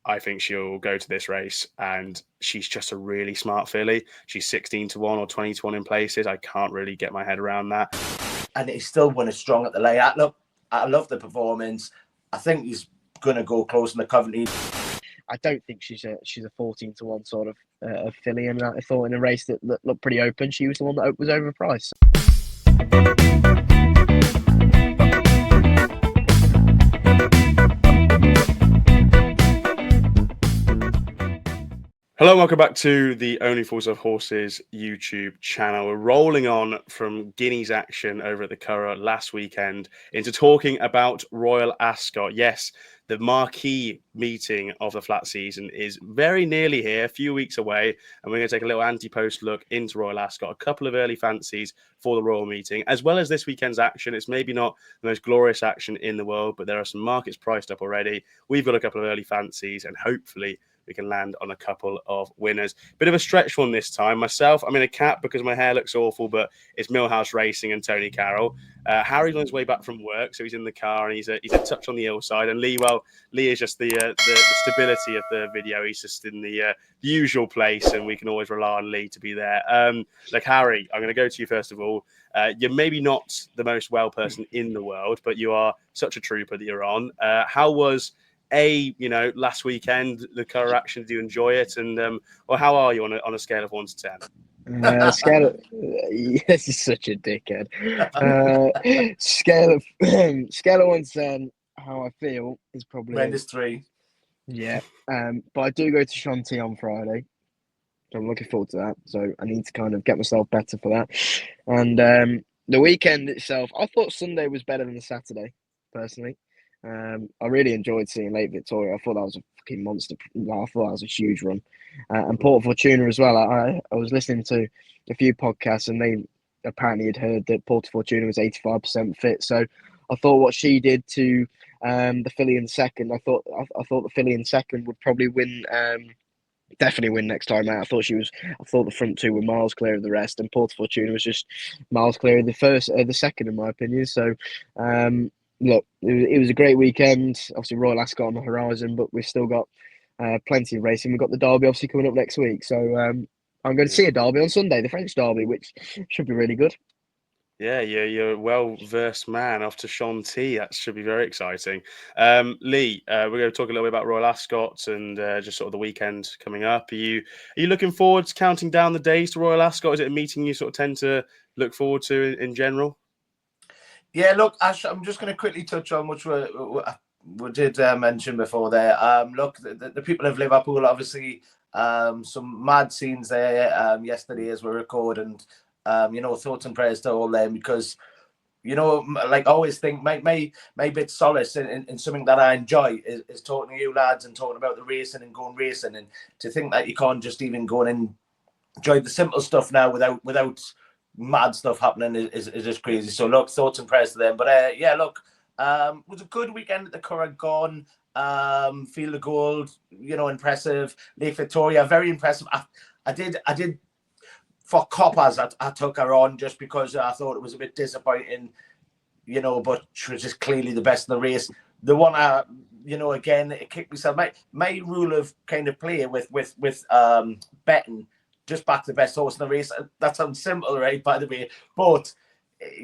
I think she'll go to this race, and she's just a really smart filly. She's 16-1 or 20-1 in places. I can't really get my head around that. And he still won it strong at the layout. Look, I love the performance. I think he's going to go close in the Coventry. I don't think she's a 14-1 sort of filly, and I thought in a race that looked pretty open, she was the one that was overpriced. Hello and welcome back to the Only Fools of Horses YouTube channel. We're rolling on from Guineas action over at the Curragh last weekend into talking about Royal Ascot. Yes, the marquee meeting of the flat season is very nearly here, a few weeks away, and we're going to take a little Ante-post look into Royal Ascot, a couple of early fancies for the Royal meeting, as well as this weekend's action. It's maybe not the most glorious action in the world, but there are some markets priced up already. We've got a couple of early fancies, and hopefully we can land on a couple of winners. Bit of a stretch one this time. Myself, I'm in a cap because my hair looks awful, but it's Millhouse Racing and Tony Carroll. Harry's on his way back from work, so he's in the car, and he's a touch on the ill side. And Lee, well, Lee is just the stability of the video. He's just in the usual place, and we can always rely on Lee to be there. Like Harry, I'm going to go to you first of all. You're maybe not the most well person in the world, but you are such a trooper that you're on. How was last weekend, the Curragh action? Do you enjoy it? And or how are you on a scale of 1 to 10? This is such a dickhead. Scale of 1 to 10, how I feel is probably -3. Yeah. But I do go to Shanty on Friday, so I'm looking forward to that. So I need to kind of get myself better for that. And the weekend itself, I thought Sunday was better than the Saturday, personally. I really enjoyed seeing Late Victoria. I thought that was a fucking monster. I thought that was a huge run. And Port Fortuna as well. I was listening to a few podcasts, and they apparently had heard that Port Fortuna was 85% fit. So I thought what she did to the filly in second, I thought the filly in second would probably win. Definitely win next time out. I thought the front two were miles clear of the rest, and Port Fortuna was just miles clear of the second, in my opinion. So. Look, it was a great weekend. Obviously, Royal Ascot on the horizon, but we've still got plenty of racing. We've got the Derby obviously coming up next week. So I'm going to see a Derby on Sunday, the French Derby, which should be really good. Yeah, you're a well-versed man off to Shanty. That should be very exciting. Lee, we're going to talk a little bit about Royal Ascot and just sort of the weekend coming up. Are you looking forward to counting down the days to Royal Ascot? Is it a meeting you sort of tend to look forward to in general? Yeah, look, Ash, I'm just going to quickly touch on which we did mention before there. Look, the people of Liverpool, obviously, some mad scenes there yesterday as we record, and thoughts and prayers to all them, because like I always think my bit solace in something that I enjoy is talking to you lads and talking about the racing and going racing, and to think that you can't just even go and enjoy the simple stuff now without mad stuff happening is just crazy. So look, thoughts and prayers to them. But look, it was a good weekend at the Curragh. Gone, Field of Gold, impressive. Lake Victoria, very impressive. I did for coppers. I took her on just because I thought it was a bit disappointing, but she was just clearly the best in the race. The one again, it kicked myself. My rule of kind of play with betting, just back the best horse in the race. That sounds simple, right? By the way, but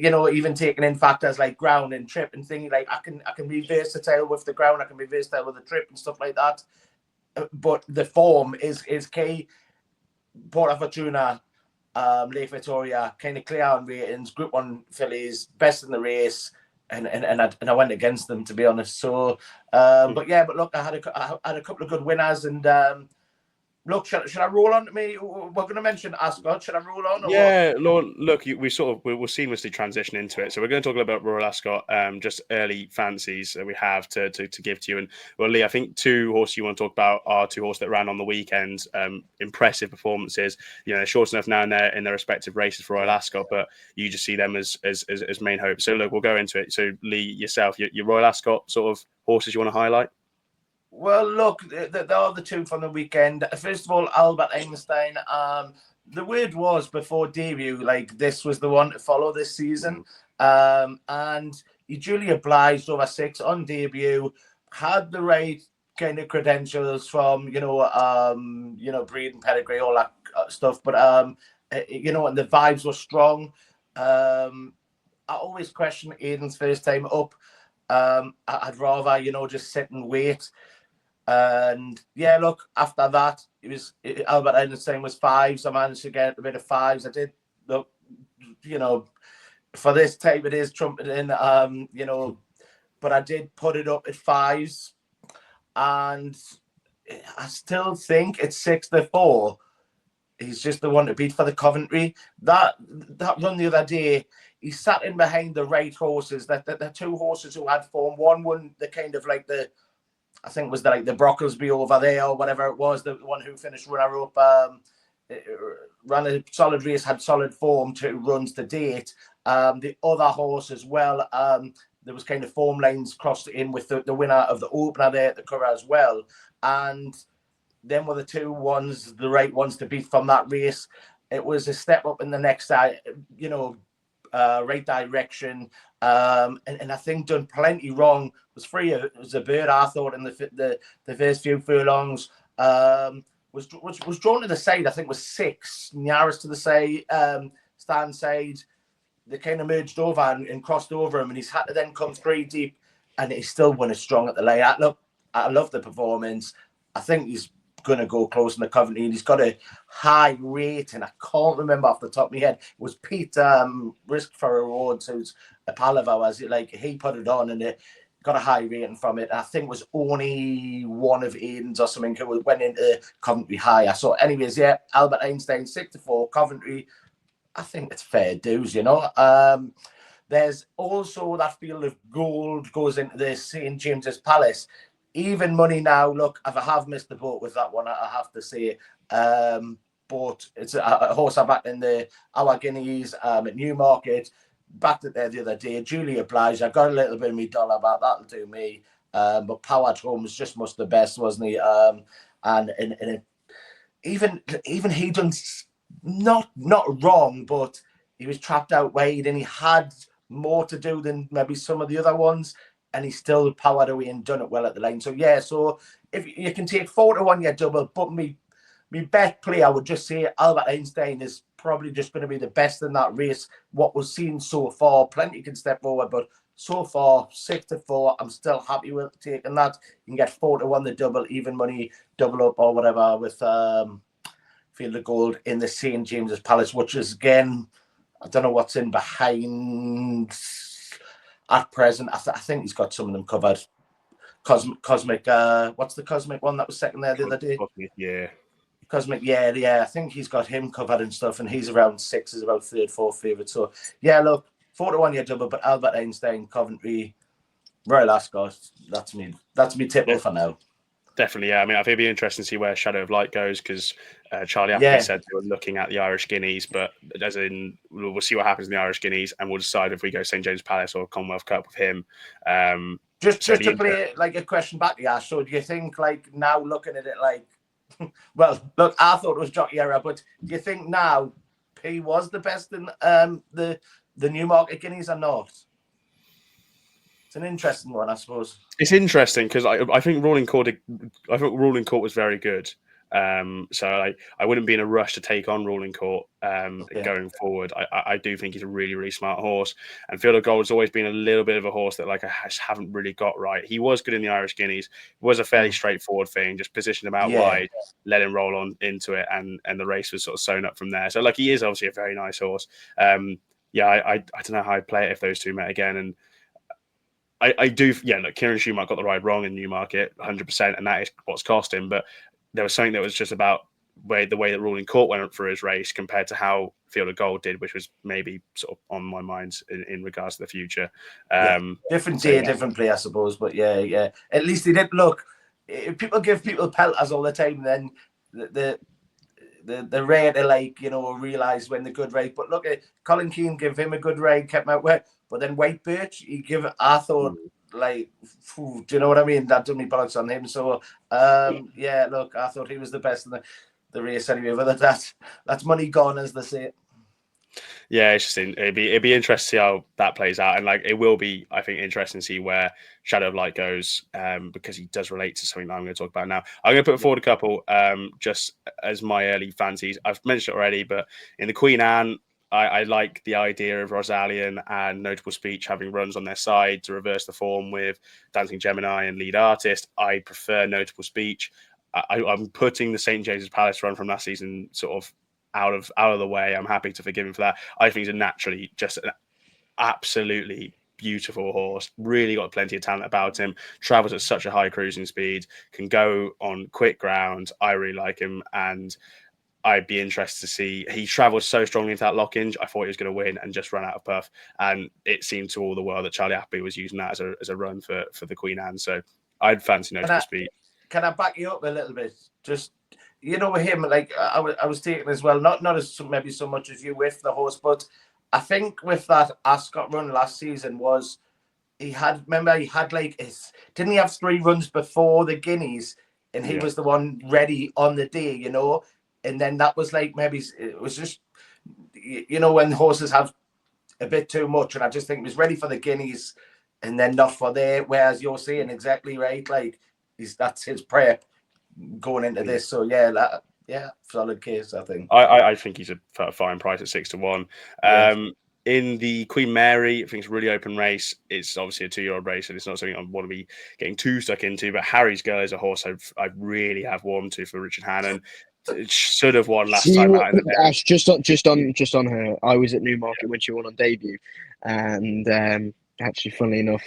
even taking in factors like ground and trip and things, like I can be versatile with the ground, I can be versatile with the trip and stuff like that. But the form is key. Port Fortuna, Lake Victoria, kind of clear on ratings, Group 1 fillies, best in the race, and I went against them, to be honest. So, but look, I had a couple of good winners, and. Look, should I roll on to me? We're going to mention Ascot. Should I roll on? Yeah, look, we'll seamlessly transition into it. So we're going to talk about Royal Ascot, just early fancies that we have to give to you. And well, Lee, I think two horses you want to talk about are two horses that ran on the weekend. Impressive performances. Short enough now in their respective races for Royal Ascot, but you just see them as main hopes. So look, we'll go into it. So Lee, yourself, your Royal Ascot sort of horses you want to highlight? Well, look, there are the two from the weekend. First of all, Albert Einstein. The word was before debut, like this was the one to follow this season. And he duly obliged over 6 on debut, had the right kind of credentials from, breeding pedigree, all that stuff. But, and the vibes were strong. I always question Aidan's first time up. I'd rather, just sit and wait. And yeah, look, after that, Albert Einstein was 5s. I managed to get a bit of 5s. I did, look, for this type, it is trumpeting, but I did put it up at 5s. And I still think it's 6-4. He's just the one to beat for the Coventry. That run the other day, he sat in behind the right horses. The 2 horses who had form. One won the kind of like I think it was the Brocklesby over there or whatever it was. The one who finished runner-up, ran a solid race, had solid form, 2 runs to date. The other horse as well, there was kind of form lines crossed in with the winner of the opener there at the Curragh as well. And then were the 2 ones, the right ones to beat from that race. It was a step up in the next side, right direction. And I think done plenty wrong. Was free. It was a bird, I thought, in the first few furlongs. Was drawn to the side. I think was 6, nearest to the side, stand side. They kind of merged over and crossed over him, and he's had to then come 3 deep, and he still won it strong at the lay. I love the performance. I think he's going to go close in the Coventry, and he's got a high rate, and I can't remember off the top of my head. It was Pete Risk for Rewards, who's a pal of ours. He put it on, and it got a high rating from it. I think it was only one of Aidan's or something who went into Coventry higher. So anyways, yeah, Albert Einstein 6-4, Coventry. I think it's fair dues, There's also that Field of Gold goes into the St. James's Palace. Even money now. Look, if I have missed the boat with that one, I have to say. But it's a horse I backed in our Guineas at Newmarket. Backed it there the other day. Duly obliged. I got a little bit of me dollar back. That'll do me. But Powered Home was just much the best, wasn't he? And even he done not wrong, but he was trapped out wide, and he had more to do than maybe some of the other ones, and he still powered away and done it well at the line. So yeah, so if you can take 4-1 your double, but me bet play, I would just say Albert Einstein is probably just going to be the best in that race. What we've seen so far, plenty can step forward, but so far 6-4, I'm still happy with taking that. You can get 4-1 the double, even money, double up or whatever with Field of Gold in the St. James's Palace, which is, again, I don't know what's in behind at present. I think he's got some of them covered. Cosmic, what's the Cosmic one that was second there the other day? Yeah. Cosmic, yeah. I think he's got him covered and stuff, and he's around 6, is about 3rd, 4th favourite. So, yeah, look, 4-1 your double, but Albert Einstein, Coventry, Royal Ascot, that's me tipple for now. Definitely, yeah. I mean, I think it'd be interesting to see where Shadow of Light goes, because Charlie Appley said they were looking at the Irish Guineas, but as in, we'll see what happens in the Irish Guineas, and we'll decide if we go St. James Palace or Commonwealth Cup with him. Just to play like a question back to you, so do you think, like, now looking at it, like, well, look, I thought it was Jockey Era, but do you think now P was the best in the Newmarket Guineas or not? It's an interesting one, I suppose. It's interesting because I think Ruling Court was very good. So I wouldn't be in a rush to take on Ruling Court going forward. I do think he's a really, really smart horse. And Field of Gold's always been a little bit of a horse that I just haven't really got right. He was good in the Irish Guineas. It was a fairly straightforward thing. Just position him out wide, let him roll on into it, and the race was sort of sewn up from there. So he is obviously a very nice horse. I don't know how I'd play it if those two met again. And I do, look, Kieran Schumacher got the ride wrong in Newmarket, 100%, and that is what's cost him. But there was something that was just about the way that Ruling Court went for his race compared to how Field of Gold did, which was maybe sort of on my mind in regards to the future. Different different play, I suppose. But yeah. At least he did. Look, people give people pelters all the time, then the rare to realise when the good ride. But look, Colin Keane give him a good ride, kept him out wet. But then White Birch, I thought, do you know what I mean? That done me bollocks on him. So, look, I thought he was the best in the race anyway. But that's money gone, as they say. Yeah, it's just it'd be interesting to see how that plays out, and like it will be, I think, interesting to see where Shadow of Light goes, because he does relate to something that I'm going to talk about now. I'm going to put forward a couple, just as my early fancies. I've mentioned it already, but in the Queen Anne, I like the idea of Rosalian and Notable Speech having runs on their side to reverse the form with Dancing Gemini and Lead Artist. I prefer Notable Speech. I'm putting the St James's Palace run from last season sort of out of the way. I'm happy to forgive him for that. I think he's a naturally just an absolutely beautiful horse. Really got plenty of talent about him. Travels at such a high cruising speed. Can go on quick ground. I really like him, and I'd be interested to see. He travelled so strongly into that lock-in. I thought he was going to win and just run out of puff. And it seemed to all the world that Charlie Appleby was using that as a run for the Queen Anne. So I'd fancy Notable Speed. Can I back you up a little bit? Just, with him, like I was taking as well, not as maybe so much as you with the horse, but I think with that Ascot run last season he had like didn't he have 3 runs before the Guineas, and he was the one ready on the day, and then that was like maybe it was just when horses have a bit too much, and I just think he was ready for the Guineas and then not for there. Whereas you're saying exactly right, like that's his prep going into this. So solid case, I think. I think he's a fine price at 6-1. In the Queen Mary, I think it's a really open race. It's obviously a 2-year-old race, and it's not something I want to be getting too stuck into. But Harry's Girl is a horse I really have warmed to for Richard Hannon. It should have won last time out. Ash, just on her. I was at Newmarket when she won on debut, and actually, funnily enough,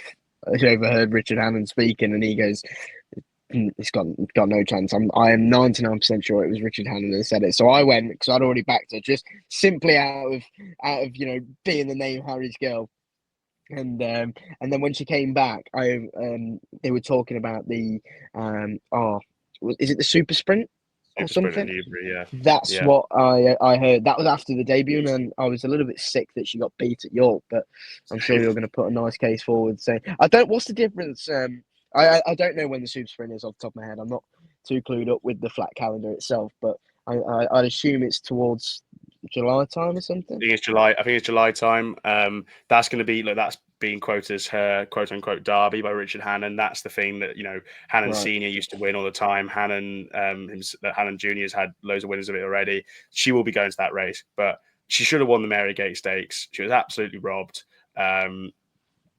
I overheard Richard Hannon speaking, and he goes, "It's got no chance." I am 99% sure it was Richard Hannon that said it. So I went because I'd already backed her, just simply out of being the name Harry's Girl. And then when she came back, they were talking about the is it the Super Sprint or something? Newbury, That's what I heard. That was after the debut, and I was a little bit sick that she got beat at York. But I'm sure you're going to put a nice case forward saying, I don't. What's the difference? I don't know when the Super Sprint is off the top of my head. I'm not too clued up with the flat calendar itself, but I'd assume it's towards July time or something. I think it's July time. That's going to be that's being quoted as her quote unquote derby by Richard Hannon. That's the thing that Hannon Senior used to win all the time. Hannon Junior's had loads of winners of it already. She will be going to that race, but she should have won the Marygate Stakes. She was absolutely robbed.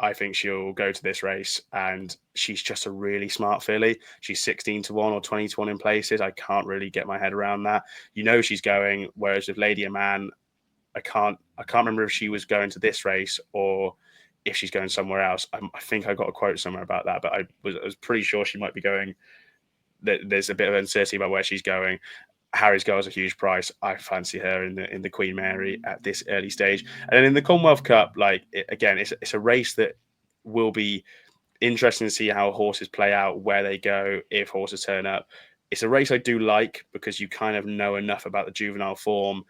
I think she'll go to this race, and she's just a really smart filly. She's 16-1 or 20-1 in places. I can't really get my head around that. She's going. Whereas with Lady a Man, I can't remember if she was going to this race or if she's going somewhere else. I think I got a quote somewhere about that, but I was pretty sure she might be going. There's a bit of uncertainty about where she's going. Harry's Girl is a huge price. I fancy her in the Queen Mary at this early stage. And then in the Commonwealth Cup, it's a race that will be interesting to see how horses play out, where they go, if horses turn up. It's a race I do like because you kind of know enough about the juvenile form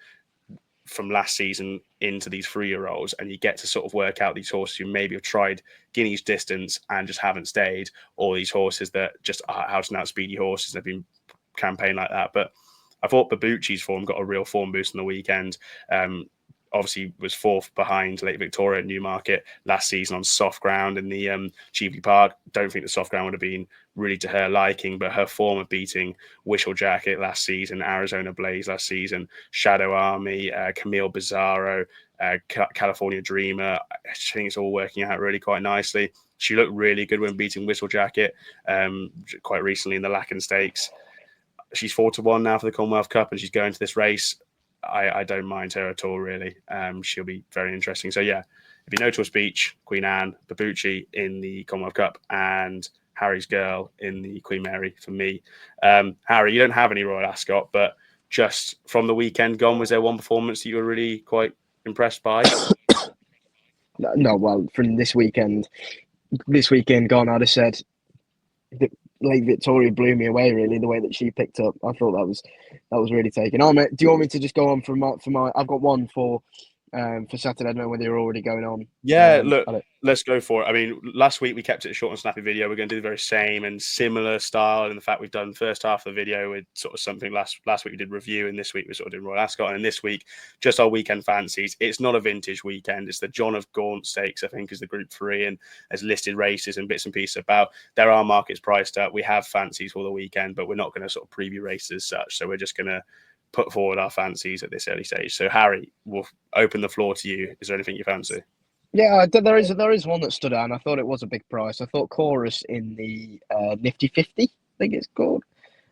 from last season into these 3-year-olds, and you get to sort of work out these horses who maybe have tried Guineas distance and just haven't stayed, or these horses that just are out and out speedy horses and have been campaigned like that. But I thought Babucci's form got a real form boost on the weekend. Obviously was 4th behind Lake Victoria at Newmarket last season on soft ground in the Cheveley Park. Don't think the soft ground would have been really to her liking, but her form of beating Whistle Jacket last season, Arizona Blaze last season, Shadow Army, Camille Bizarro, California Dreamer, I think it's all working out really quite nicely. She looked really good when beating Whistle Jacket quite recently in the Lacken Stakes. She's 4-1 now for the Commonwealth Cup, and she's going to this race. I don't mind her at all, really. She'll be very interesting. So, if you know to a speech, Queen Anne, Babucci in the Commonwealth Cup, and Harry's Girl in the Queen Mary for me. Harry, you don't have any Royal Ascot, but just from the weekend gone, was there one performance that you were really quite impressed by? No, well, from this weekend gone, I'd have said that Lake Victoria blew me away, really, the way that she picked up. I thought that was really taken. Do you want me to just go on from my I've got one for for Saturday. I don't know whether you're already going on. Yeah, look, let's go for it. I mean, last week we kept it a short and snappy video. We're going to do the very same and similar style. In the fact we've done the first half of the video with sort of something last week we did review, and this week we're sort of doing Royal Ascot, and this week just our weekend fancies. It's not a vintage weekend. It's the John of Gaunt Stakes, I think, is the Group 3, and there's listed races and bits and pieces about. There are markets priced up. We have fancies for the weekend, but we're not going to sort of preview races as such. So we're just going to put forward our fancies at this early stage. So Harry, we'll open the floor to you. Is there anything you fancy? Yeah, there is one that stood out, and I thought it was a big price. I thought Chorus in the Nifty 50, I think it's called,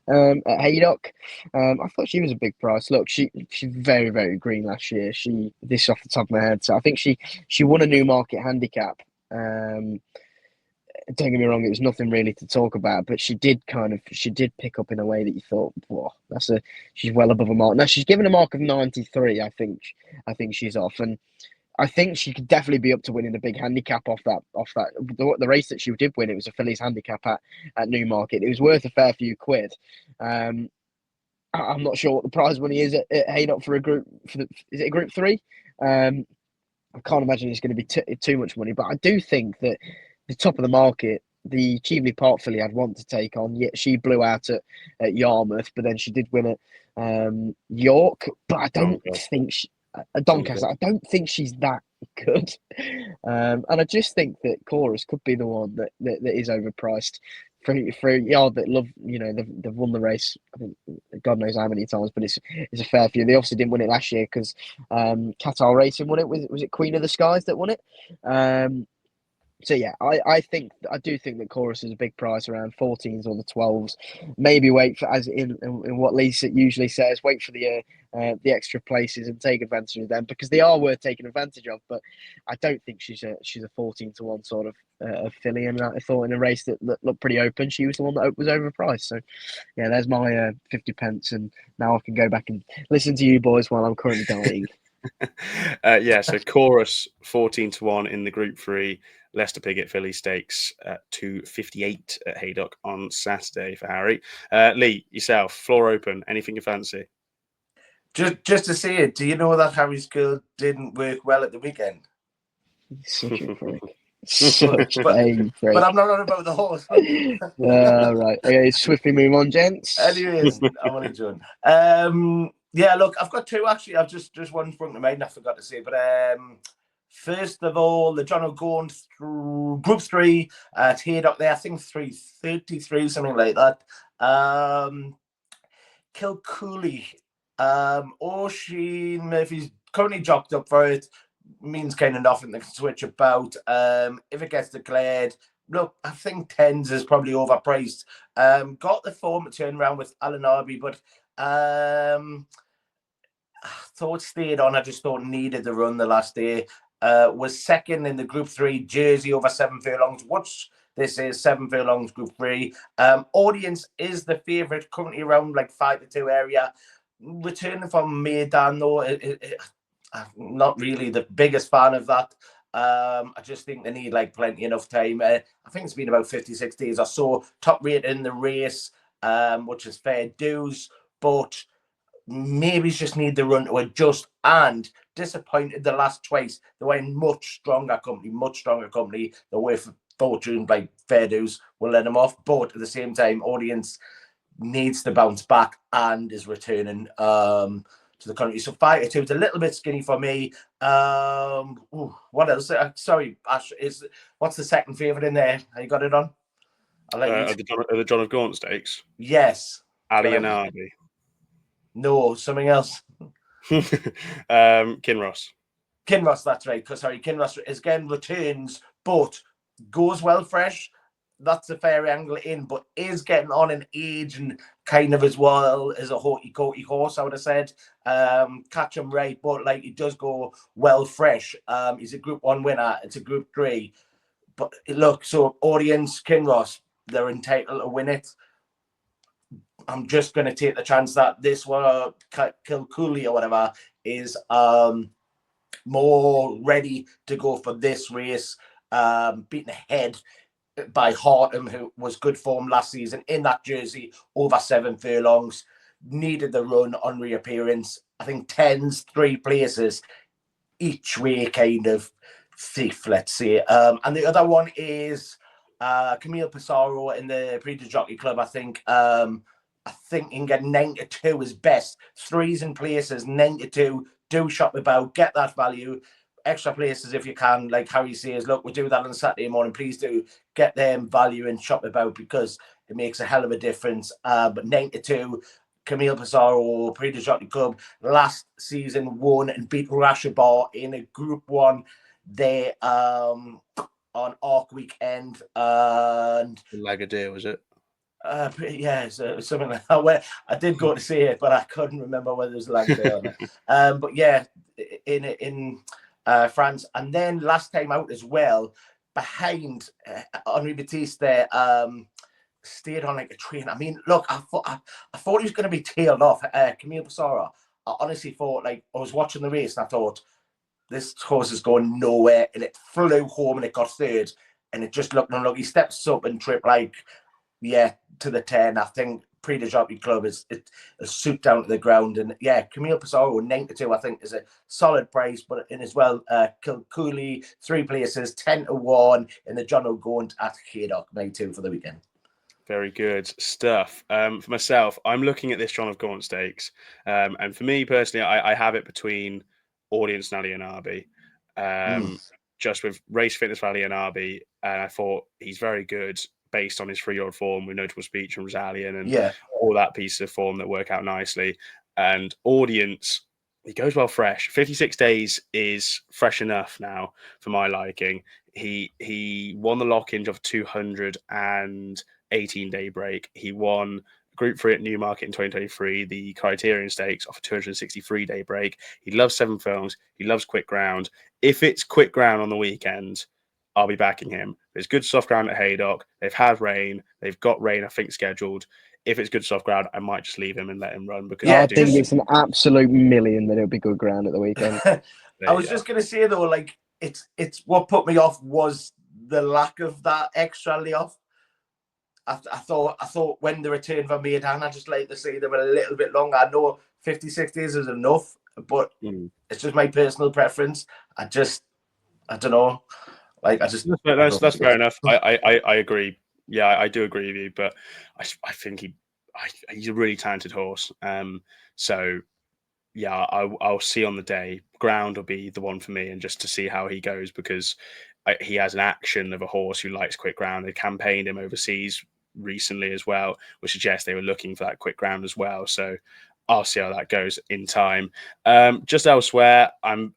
at Haydock. I thought she was a big price. Look, she's very, very green last year. This off the top of my head, so I think she won a Newmarket handicap. Don't get me wrong, it was nothing really to talk about, but she did pick up in a way that you thought, whoa, she's well above a mark. Now she's given a mark of 93. I think she's off, and I think she could definitely be up to winning a big handicap off that. The race that she did win, it was a fillies handicap at Newmarket. It was worth a fair few quid. I'm not sure what the prize money is at Haydock for a group. Is it a Group 3? I can't imagine it's going to be too much money, but I do think that the top of the market, the Cheveley Park filly I'd want to take on. Yet she blew out at Yarmouth, but then she did win at York. But I don't think Doncaster. I don't think she's that good, and I just think that Chorus could be the one that is overpriced for a yard that love. They've won the race. I think God knows how many times, but it's a fair few. They obviously didn't win it last year because Qatar Racing won it. Was it Queen of the Skies that won it? So yeah, I do think that Chorus is a big price around 14s or the 12s. Maybe wait for, as in what Lisa usually says, wait for the extra places and take advantage of them because they are worth taking advantage of. But I don't think she's a 14-1 sort of filly. And I thought in a race that looked pretty open, she was the one that was overpriced. So yeah, there's my 50 pence, and now I can go back and listen to you boys while I'm currently dying. So Chorus 14-1 in the Group 3 Leicester Piggott Filly Stakes at 258 at Haydock on Saturday for Harry. Lee, yourself, floor open. Anything you fancy? Just to see it, do you know that Harry's girl didn't work well at the weekend? Such a prick. Such a prick. But I'm not on about the horse. Right. Okay, swiftly move on, gents. Anyways, I'm only joking. Yeah, look, I've got two actually. I've just one sprung to mind. I forgot to say, but first of all, the John O'Gaunt Group 3 at Haydock there. I think 333, something like that. Kilcooley, Oisin Murphy's currently jocked up for it. Means kind of nothing to switch about. If it gets declared, look, I think 10s is probably overpriced. Got the form to turn around with Alan Arby, but I thought stayed on. I just thought needed the run the last day. Was second in the Group 3 Jersey over 7 furlongs. Watch this is 7 furlongs Group 3. Audience is the favourite, currently around like 5-2 area. Returning from Maidan though, I'm not really the biggest fan of that. I just think they need like plenty enough time. I think it's been about 56 days or so. Top rate in the race, which is fair dues, but maybe just need the run to adjust. And disappointed the last twice. They were in much stronger company. The way for fortune, like fair dues, will let them off. But at the same time, audience needs to bounce back and is returning to the country. So 5-2 is a little bit skinny for me. What else? Sorry, Ash, what's the second favourite in there? Have you got it on? I'll let you... the John of Gaunt Stakes? Yes. Alienardi. No, something else. Kinross. Kinross, that's right. Sorry, Kinross is again returns, but goes well fresh. That's a fair angle in, but is getting on in age and kind of as well as a haughty horse, I would have said. Catch him right, but like it does go well fresh. He's a Group 1 winner. It's a Group 3. But look, so audience, Kinross, they're entitled to win it. I'm just going to take the chance that this one, Kilcooley or whatever, is more ready to go for this race. Beaten ahead by Hartham, who was good form last season in that jersey, over 7 furlongs. Needed the run on reappearance. I think 10s, 3 places. each way kind of thief, let's say. And the other one is Camille Pissarro in the Prix Jockey Club. I think you can get 92 is best. Threes in places, 92. Do shop about, get that value. Extra places if you can. Like Harry says, look, we'll do that on Saturday morning. Please do get them value and shop about because it makes a hell of a difference. But 92, Camille Pissarro, Prix de Jockey Club, last season won and beat Rashabar in a Group 1 there on Arc weekend. And Lagardère, was it? Yeah, so something like that. Where I did go to see it, but I couldn't remember whether it was Lagardère or not. But yeah, in France, and then last time out as well, behind Henri Batiste there, stayed on like a train. I mean, look, I thought he was going to be tailed off. Camille Pissarro. I honestly thought, like, I was watching the race and I thought this horse is going nowhere, and it flew home and it got third, and it just looked unlucky. He steps up and trip like. Yeah, to the 10. I think Prix de Jockey Club is a suit down to the ground. And yeah, Camille Pissarro, 92, I think, is a solid price. But in as well, Kilcooley, 3 places, 10-1 in the John O'Gaunt at Haydock, 92 for the weekend. Very good stuff. For myself, I'm looking at this John of Gaunt Stakes. And for me personally, I have it between Audience and Alianabi. Just with race fitness for Alianabi. And I thought he's very good based on his 3-year-old form with Notable Speech from Rosalian and all that piece of form that work out nicely. And Audience, he goes well fresh. 56 days is fresh enough now for my liking. He won the lock-in of 218-day break. He won Group 3 at Newmarket in 2023, the Criterion Stakes off a 263-day break. He loves 7 films. He loves quick ground. If it's quick ground on the weekend, I'll be backing him. There's good soft ground at Haydock. They've had rain. They've got rain, I think, scheduled. If it's good soft ground, I might just leave him and let him run. Because I think it's an absolute million that it'll be good ground at the weekend. I was just going to say, though, like, it's what put me off was the lack of that extra layoff. I thought when the return for Maidan, I just like to see them a little bit longer. I know 56 days is enough, but it's just my personal preference. I don't know. Like that's fair enough. I agree. Yeah, I do agree with you. But I think he's a really talented horse. So yeah, I'll see on the day. Ground will be the one for me, and just to see how he goes because he has an action of a horse who likes quick ground. They campaigned him overseas recently as well, which suggests they were looking for that quick ground as well. So I'll see how that goes in time. Just elsewhere, I'm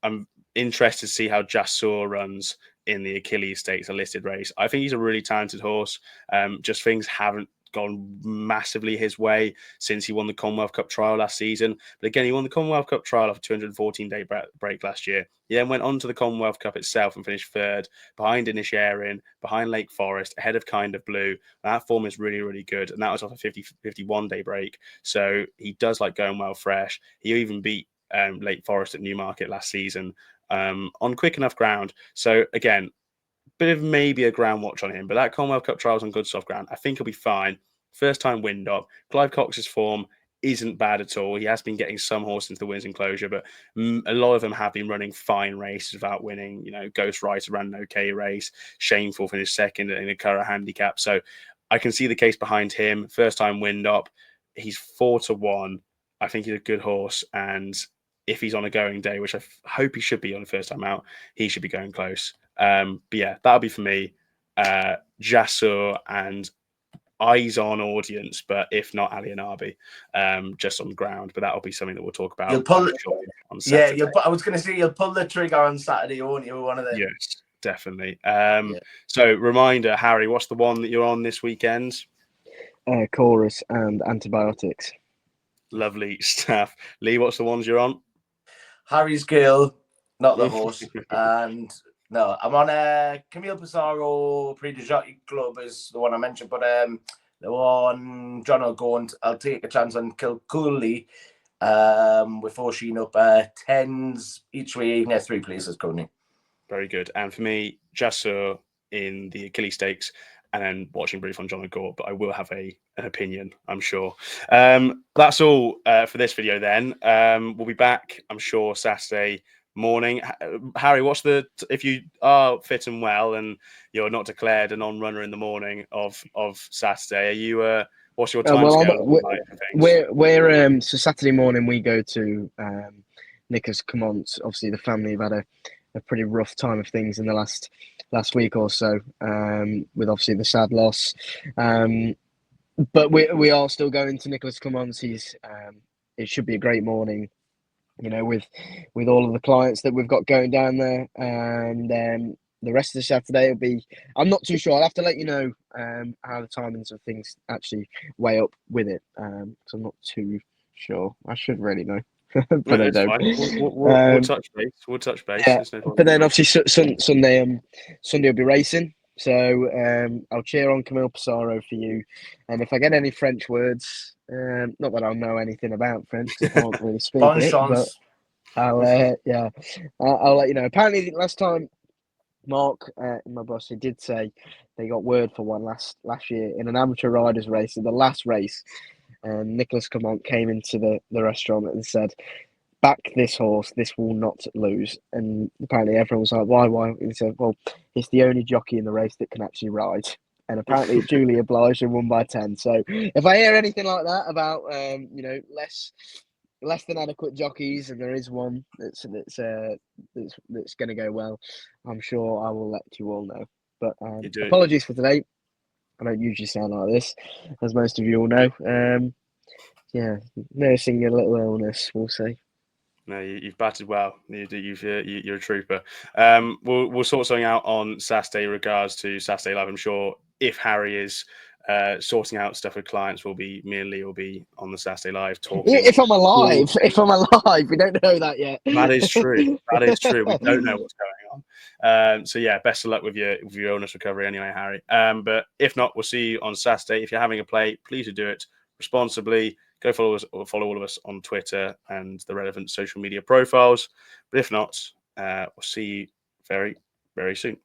interested to see how Jassur runs in the Achilles Stakes, a listed race. I think he's a really talented horse. Just things haven't gone massively his way since he won the Commonwealth Cup trial last season. But again, he won the Commonwealth Cup trial off a 214-day break last year. He then went on to the Commonwealth Cup itself and finished 3rd, behind Inisherin, behind Lake Forest, ahead of Kind of Blue. That form is really, really good. And that was off a 51-day break. So he does like going well fresh. He even beat Lake Forest at Newmarket last season on quick enough ground. So again, bit of maybe a ground watch on him, but that Commonwealth Cup trial's on good soft ground. I think he'll be fine. First time wind up. Clive Cox's form isn't bad at all. He has been getting some horse into the winners enclosure, but a lot of them have been running fine races without winning. You know, Ghost Rider ran an okay race. Shameful finished 2nd in a Curragh handicap. So I can see the case behind him. First time wind up. He's 4-1. I think he's a good horse, and if he's on a going day, which I hope he should be on the first time out, he should be going close. But yeah, that'll be for me. Jassur and eyes on Audience, but if not Alianabi, just on the ground. But that'll be something that we'll talk about on Saturday. Yeah, I was going to say you'll pull the trigger on Saturday, won't you? One of them. Yes, definitely. So reminder, Harry, what's the one that you're on this weekend? Chorus and Antibiotics. Lovely stuff. Lee, what's the ones you're on? Harry's Girl, not the horse. And no, I'm on Camille Pissarro, Prix de Jockey Club is the one I mentioned, but the one John O'Gaunt, I'll take a chance on Kilcooley with 4 sheen up 10s each way. You can get 3 places currently. Very good. And for me, Jassur in the Achilles Stakes, and then watching brief on John O'Gaunt, but I will have an opinion, I'm sure. That's all for this video then. We'll be back, I'm sure, Saturday morning. Harry, if you are fit and well and you're not declared a non-runner in the morning of Saturday, are you? What's your timescale like for things? We're so Saturday morning we go to Nicholas Cumont. Obviously, the family have had a pretty rough time of things in the last week or so, with obviously the sad loss. But we are still going to Nicholas Clement's. It should be a great morning, with all of the clients that we've got going down there, and the rest of the Saturday will be. I'm not too sure. I'll have to let you know how the timings of things actually weigh up with it. So I'm not too sure. I should really know, but I don't. We'll touch base. We'll touch base. Yeah, No but then obviously Sunday will be racing. So I'll cheer on Camille Pissarro for you, and if I get any French words, not that I'll know anything about French, I can't really speak Bon it, but chance. I'll I'll let you know. Apparently, last time Mark, my boss, he did say they got word for one last year in an amateur riders race. In the last race, and Nicholas Cumont came into the restaurant and said, "Back this horse, this will not lose." And apparently everyone was like, why? And he said, well, it's the only jockey in the race that can actually ride. And apparently it duly obliged and won by 10. So if I hear anything like that about, less than adequate jockeys, and there is one that's going to go well, I'm sure I will let you all know. But apologies for today. I don't usually sound like this, as most of you all know. Nursing a little illness, we'll see. No, you've batted well. You're a trooper. We'll sort something out on Saturday in regards to Saturday Live. I'm sure if Harry is sorting out stuff with clients, me and Lee will be on the Saturday Live talking. If I'm alive, we don't know that yet. That is true. That is true. We don't know what's going on. So yeah, best of luck with your illness recovery anyway, Harry. But if not, we'll see you on Saturday. If you're having a play, please do it responsibly. Go follow us or follow all of us on Twitter and the relevant social media profiles. But if not, we'll see you very, very soon.